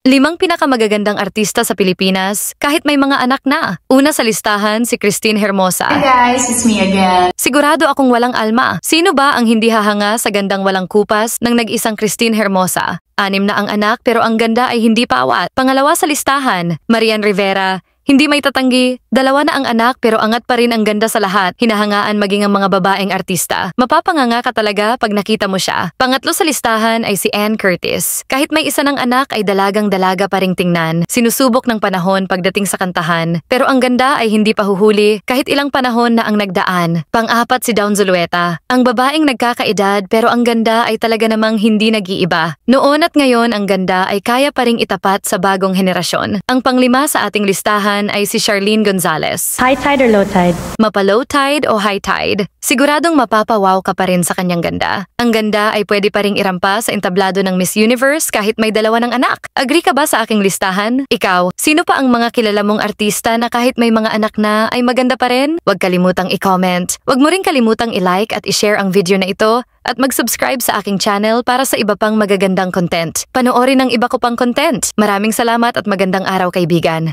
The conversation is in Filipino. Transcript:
5 pinakamagagandang artista sa Pilipinas kahit may mga anak na. Una sa listahan si Christine Hermosa. Hi guys, it's me again. Sigurado akong walang alma. Sino ba ang hindi hahanga sa gandang walang kupas ng nag-isang Christine Hermosa? 6 na ang anak pero ang ganda ay hindi paawat. Pangalawa sa listahan, Marian Rivera. Hindi may tatanggi, 2 na ang anak pero angat pa rin ang ganda sa lahat. Hinahangaan maging ang mga babaeng artista. Mapapanganga ka talaga pag nakita mo siya. Pangatlo sa listahan ay si Ann Curtis. Kahit may isa ng anak ay dalagang-dalaga pa ring tingnan. Sinusubok ng panahon pagdating sa kantahan. Pero ang ganda ay hindi pa huhuli kahit ilang panahon na ang nagdaan. Pang-4 si Dawn Zulueta. Ang babaeng nagkakaedad pero ang ganda ay talaga namang hindi nag-iiba. Noon at ngayon ang ganda ay kaya pa ring itapat sa bagong henerasyon. Ang pang-5 sa ating listahan ay si Charlene Gonzalez. High tide or low tide? Mapa-low tide o high tide, siguradong mapapawaw ka pa rin sa kanyang ganda. Ang ganda ay pwede pa ring irampa sa entablado ng Miss Universe kahit may 2 ng anak. Agree ka ba sa aking listahan? Ikaw, sino pa ang mga kilala mong artista na kahit may mga anak na ay maganda pa rin? Huwag kalimutang i-comment. Huwag mo rin kalimutang i-like at i-share ang video na ito at mag-subscribe sa aking channel para sa iba pang magagandang content. Panoorin ang iba ko pang content. Maraming salamat at magandang araw kaibigan.